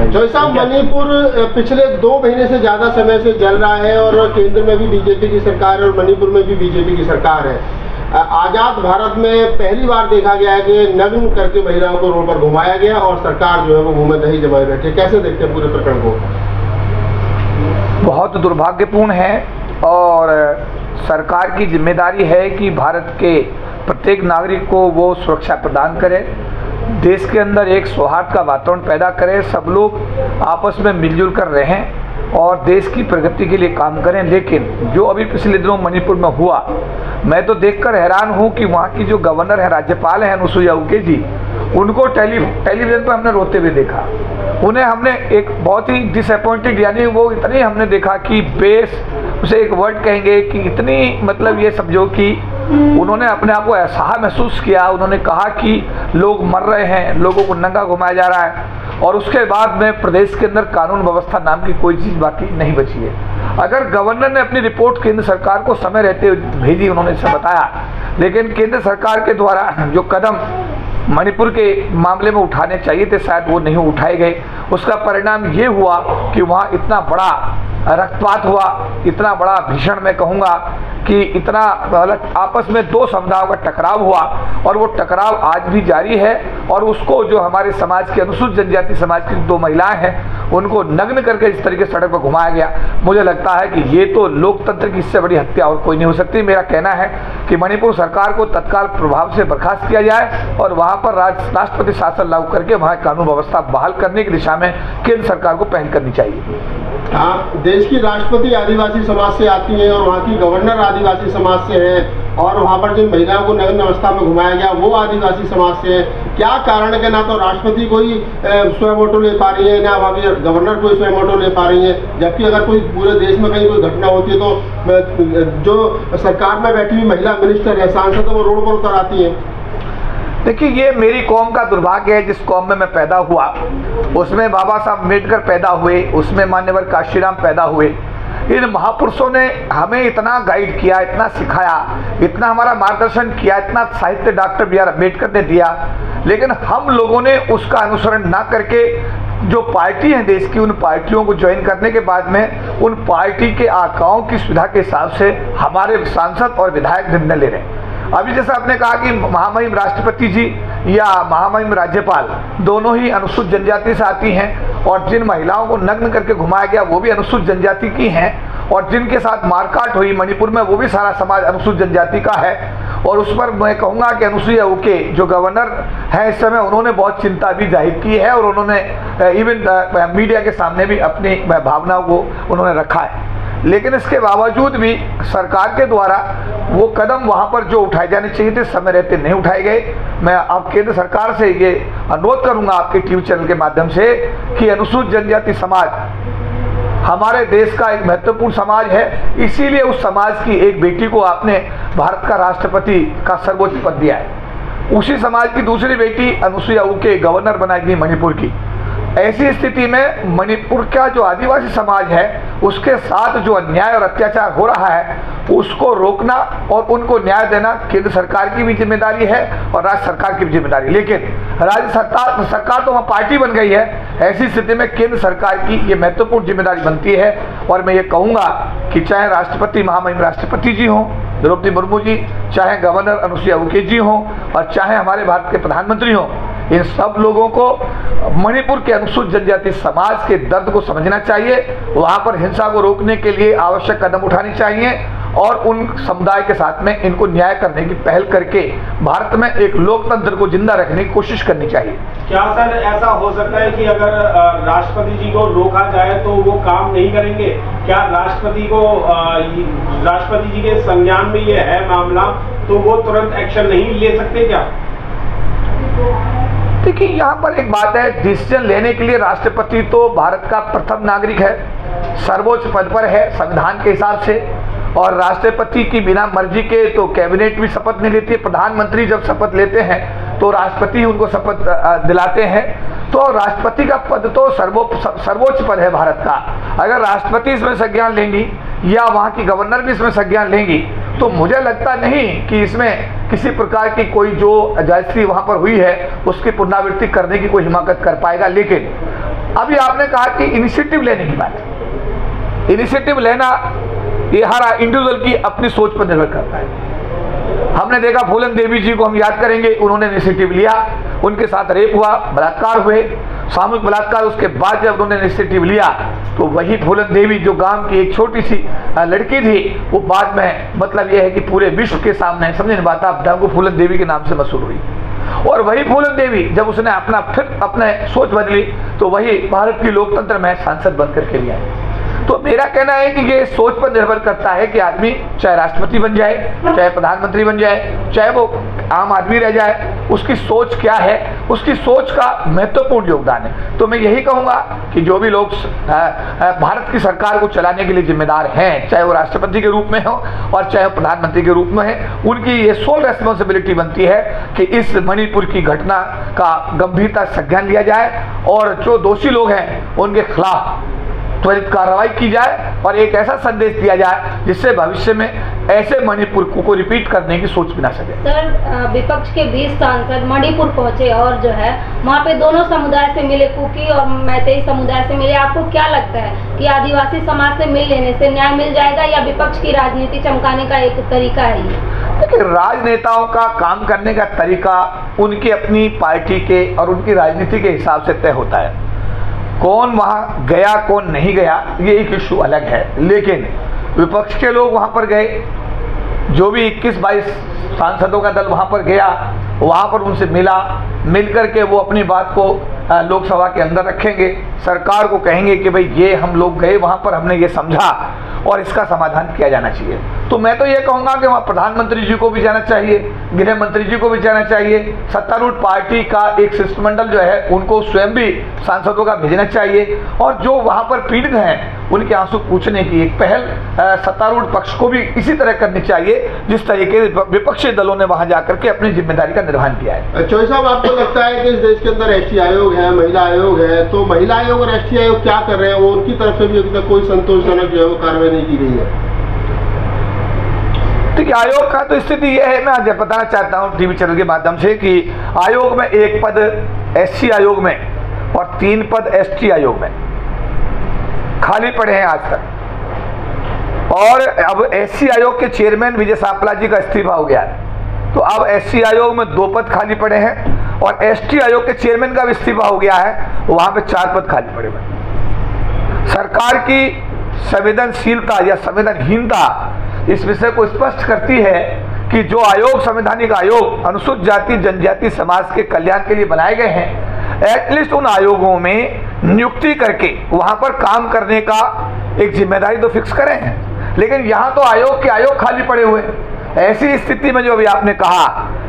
है। जो साहब मणिपुर पिछले 2 महीने से ज़्यादा समय से जल रहा है और केंद्र में भी बीजेपी की सरकार है और मणिपुर में भी बीजेपी की सरकार है। आज़ाद भारत में पहली बार देखा गया है कि नग्न करके महिलाओं को रोड पर घुमाया गया और सरकार जो है वो मुंह में दही जमाए बैठे। कैसे देखते हैं पूरे प्रकरण को? बहुत दुर्भाग्यपूर्ण है और सरकार की जिम्मेदारी है कि भारत के प्रत्येक नागरिक को वो सुरक्षा प्रदान करे, देश के अंदर एक सौहार्द का वातावरण पैदा करे, सब लोग आपस में मिलजुल कर रहें और देश की प्रगति के लिए काम करें। लेकिन जो अभी पिछले दिनों मणिपुर में हुआ, मैं तो देखकर हैरान हूं कि वहां की जो गवर्नर है, राज्यपाल है अनुसुईया उइके जी, उनको टेलीविजन पर हमने रोते हुए देखा। उन्हें हमने एक बहुत ही डिसअपॉइंटेड, यानी वो इतनी हमने देखा कि बेस उसे एक वर्ड कहेंगे कि इतनी, मतलब ये समझो कि उन्होंने अपने आप को असहाय महसूस किया। उन्होंने कहा कि लोग मर रहे हैं, लोगों को नंगा घुमाया जा रहा है और उसके बाद में प्रदेश के अंदर कानून व्यवस्था नाम की कोई चीज़ बाकी नहीं बची है। अगर गवर्नर ने अपनी रिपोर्ट केंद्र सरकार को समय रहते भेजी, उन्होंने इसे बताया, लेकिन केंद्र सरकार के द्वारा जो कदम मणिपुर के मामले में उठाने चाहिए थे शायद वो नहीं उठाए गए। उसका परिणाम ये हुआ कि वहाँ इतना बड़ा रक्तपात हुआ, इतना बड़ा भीषण, मैं कहूँगा कि इतना आपस में 2 समुदायों का टकराव हुआ और वो टकराव आज भी जारी है। और उसको जो हमारे समाज के अनुसूचित जनजाति समाज की 2 महिलाएं हैं, उनको नग्न करके इस तरीके से सड़क पर घुमाया गया। मुझे लगता है कि ये तो लोकतंत्र की इससे बड़ी हत्या और कोई नहीं हो सकती। मेरा कहना है कि मणिपुर सरकार को तत्काल प्रभाव से बर्खास्त किया जाए और वहाँ पर राष्ट्रपति शासन लागू करके वहाँ कानून व्यवस्था बहाल करने की दिशा में केंद्र सरकार को पहल करनी चाहिए। देश की राष्ट्रपति आदिवासी समाज से आती हैं और वहाँ की गवर्नर आदिवासी समाज से है और वहाँ पर जिन महिलाओं को नग्न अवस्था में घुमाया गया वो आदिवासी समाज से है। क्या कारण है कि ना तो राष्ट्रपति कोई स्वयं ले पा रही है, ना वहाँ की गवर्नर कोई स्वयं ले पा रही है, जबकि अगर कोई पूरे देश में कहीं कोई घटना होती है तो जो सरकार में बैठी हुई महिला मिनिस्टर है, सांसद, वो रोड पर उतर आती है। देखिए, ये मेरी कौम का दुर्भाग्य है। जिस कौम में मैं पैदा हुआ उसमें बाबा साहब अम्बेडकर पैदा हुए, उसमें मान्यवर काशीराम पैदा हुए। इन महापुरुषों ने हमें इतना गाइड किया, इतना सिखाया, इतना हमारा मार्गदर्शन किया, इतना साहित्य डॉक्टर बी आर अम्बेडकर ने दिया। लेकिन हम लोगों ने उसका अनुसरण ना करके जो पार्टी है देश की, उन पार्टियों को ज्वाइन करने के बाद में उन पार्टी के आकाओं की सुविधा के हिसाब से हमारे सांसद और विधायक निर्णय ले रहे हैं। अभी जैसा आपने कहा कि महामहिम राष्ट्रपति जी या महामहिम राज्यपाल दोनों ही अनुसूचित जनजाति से आती हैं और जिन महिलाओं को नग्न करके घुमाया गया वो भी अनुसूचित जनजाति की हैं और जिनके साथ मारकाट हुई मणिपुर में वो भी सारा समाज अनुसूचित जनजाति का है। और उस पर मैं कहूँगा कि अनुसुईया उइके जो गवर्नर हैं इस समय, उन्होंने बहुत चिंता भी जाहिर की है और उन्होंने इवन मीडिया के सामने भी अपनी भावनाओं को उन्होंने रखा है। लेकिन इसके बावजूद भी सरकार के द्वारा वो कदम वहाँ पर जो उठाए जाने चाहिए थे समय रहते नहीं उठाए गए। मैं आप केंद्र सरकार से ये अनुरोध करूँगा आपके टीवी चैनल के माध्यम से कि अनुसूचित जनजाति समाज हमारे देश का एक महत्वपूर्ण समाज है, इसीलिए उस समाज की एक बेटी को आपने भारत का राष्ट्रपति का सर्वोच्च पद दिया है। उसी समाज की दूसरी बेटी अनुसुईया उइके गवर्नर बनाई गई मणिपुर की। ऐसी स्थिति में मणिपुर का जो आदिवासी समाज है उसके साथ जो अन्याय और अत्याचार हो रहा है उसको रोकना और उनको न्याय देना केंद्र सरकार की भी जिम्मेदारी है और राज्य सरकार की भी जिम्मेदारी है। लेकिन राज्य सरकार तो वहाँ पार्टी बन गई है। ऐसी स्थिति में केंद्र सरकार की ये महत्वपूर्ण जिम्मेदारी बनती है और मैं ये कहूँगा कि चाहे राष्ट्रपति महामहिम राष्ट्रपति जी हों द्रौपदी मुर्मू जी, चाहे गवर्नर अनुसुईया उइके जी हों और चाहे हमारे भारत के प्रधानमंत्री हों, इन सब लोगों को मणिपुर के अनुसूचित जनजाति समाज के दर्द को समझना चाहिए। वहाँ पर हिंसा को रोकने के लिए आवश्यक कदम उठाने चाहिए और उन समुदाय के साथ में इनको न्याय करने की पहल करके भारत में एक लोकतंत्र को जिंदा रखने की कोशिश करनी चाहिए। क्या सर ऐसा हो सकता है कि अगर राष्ट्रपति जी को रोका जाए तो वो काम नहीं करेंगे? क्या राष्ट्रपति जी के संज्ञान में ये है मामला तो वो तुरंत एक्शन नहीं ले सकते क्या? देखिए, यहाँ पर एक बात है, डिसीजन लेने के लिए राष्ट्रपति तो भारत का प्रथम नागरिक है, सर्वोच्च पद पर है संविधान के हिसाब से। और राष्ट्रपति की बिना मर्जी के तो कैबिनेट भी शपथ नहीं लेती है। प्रधानमंत्री जब शपथ लेते हैं तो राष्ट्रपति उनको शपथ दिलाते हैं। तो राष्ट्रपति का पद तो सर्वोच्च पद है भारत का। अगर राष्ट्रपति इसमें संज्ञान लेंगी या वहाँ की गवर्नर भी इसमें संज्ञान लेंगी तो मुझे लगता नहीं कि इसमें किसी प्रकार की कोई जो जायज़ी वहाँ पर हुई है उसकी पुनरावृत्ति करने की कोई हिमाकत कर पाएगा। लेकिन अभी आपने कहा कि इनिशिएटिव लेने की बात, इनिशिएटिव लेना ये हर इंडिविजुअल की अपनी सोच पर निर्भर करता है। हमने देखा फूलन देवी जी को हम याद करेंगे, उन्होंने इनिशिएटिव लिया, उनके साथ रेप हुआ, बलात्कार हुए, सामूहिक बलात्कार। उसके बाद जब उन्होंने इनिशिएटिव लिया तो वही फूलन देवी जो गांव की एक छोटी सी लड़की थी, वो बाद में मतलब यह है कि पूरे विश्व के सामने समझ नहीं पाता डांगू फूलन देवी के नाम से मशहूर हुई। और वही फूलन देवी जब उसने अपने सोच बदली तो वही भारत की लोकतंत्र में सांसद बनकर के लिए आई। तो मेरा कहना है कि ये सोच पर निर्भर करता है कि आदमी चाहे राष्ट्रपति बन जाए, चाहे प्रधानमंत्री बन जाए, चाहे वो आम आदमी रह जाए, उसकी सोच क्या है, उसकी सोच का महत्वपूर्ण योगदान है। तो मैं यही कहूँगा कि जो भी लोग भारत की सरकार को चलाने के लिए जिम्मेदार हैं, चाहे वो राष्ट्रपति के रूप में हो और चाहे वो प्रधानमंत्री के रूप में है, उनकी ये सोल रेस्पॉन्सिबिलिटी बनती है कि इस मणिपुर की घटना का गंभीरता से संज्ञान लिया जाए और जो दोषी लोग हैं उनके खिलाफ त्वरित कार्रवाई की जाए और एक ऐसा संदेश दिया जाए जिससे भविष्य में ऐसे मणिपुर को रिपीट करने की सोच भी ना सके। सर, विपक्ष के 20 सांसद मणिपुर पहुंचे और जो है वहाँ पे दोनों समुदाय से मिले, कुकी और मैतेई समुदाय से मिले। आपको क्या लगता है कि आदिवासी समाज से मिल लेने से न्याय मिल जाएगा या विपक्ष की राजनीति चमकाने का एक तरीका है ये? देखिए, राजनेताओं का काम करने का तरीका उनकी अपनी पार्टी के और उनकी राजनीति के हिसाब से तय होता है। कौन वहाँ गया कौन नहीं गया ये एक इशू अलग है, लेकिन विपक्ष के लोग वहाँ पर गए, जो भी 21-22 सांसदों का दल वहाँ पर गया, वहाँ पर उनसे मिल करके वो अपनी बात को लोकसभा के अंदर रखेंगे, सरकार को कहेंगे कि भाई ये हम लोग गए वहाँ पर, हमने ये समझा और इसका समाधान किया जाना चाहिए। तो मैं तो ये कहूँगा कि वहाँ प्रधानमंत्री जी को भी जाना चाहिए, गृह मंत्री जी को भी जाना चाहिए, सत्तारूढ़ पार्टी का एक शिष्टमंडल जो है उनको स्वयं भी सांसदों का भेजना चाहिए और जो वहाँ पर पीड़ित हैं उनके आंसू पूछने की एक पहल सत्तारूढ़ पक्ष को भी इसी तरह करनी चाहिए जिस तरीके विपक्षी दलों ने वहाँ जाकर के अपनी जिम्मेदारी का निर्वहन किया है। चौधरी साहब, आपको लगता है कि इस देश के अंदर एसटी आयोग है, महिला आयोग है, तो महिला आयोग और एसटी आयोग क्या कर रहे हैं? वो उनकी तरफ से भी अभी तक कोई संतोषजनक जो है वो कार्रवाई नहीं की गई है। देखिए, आयोग का तो स्थिति यह है, मैं आज बताना चाहता हूँ टीवी चैनल के माध्यम से कि आयोग में 1 पद एससी आयोग में और 3 पद एसटी आयोग में खाली पड़े हैं आज तक। और अब एससी आयोग के चेयरमैन विजय सापला जी का इस्तीफा हो गया है, तो अब एससी आयोग में 2 पद खाली पड़े हैं और एसटी आयोग के चेयरमैन का भी इस्तीफा हो गया है, वहां पे 4 पद खाली पड़े हुए। सरकार की संवेदनशीलता या संवेदनहीनता इस विषय को स्पष्ट करती है कि जो आयोग, संवैधानिक आयोग अनुसूचित जाति जनजाति समाज के कल्याण के लिए बनाए गए हैं, एटलीस्ट उन आयोगों में नियुक्ति करके वहां पर काम करने का एक जिम्मेदारी तो फिक्स करें हैं। लेकिन यहाँ तो आयोग के आयोग खाली पड़े हुए हैं। ऐसी स्थिति में जो अभी आपने कहा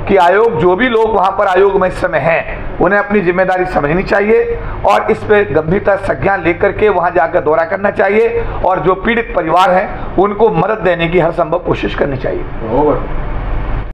कि आयोग, जो भी लोग वहां पर आयोग में इस समय हैं, उन्हें अपनी जिम्मेदारी समझनी चाहिए और इस पे गंभीरता संज्ञान लेकर के वहां जाकर दौरा करना चाहिए और जो पीड़ित परिवार हैं उनको मदद देने की हर संभव कोशिश करनी चाहिए।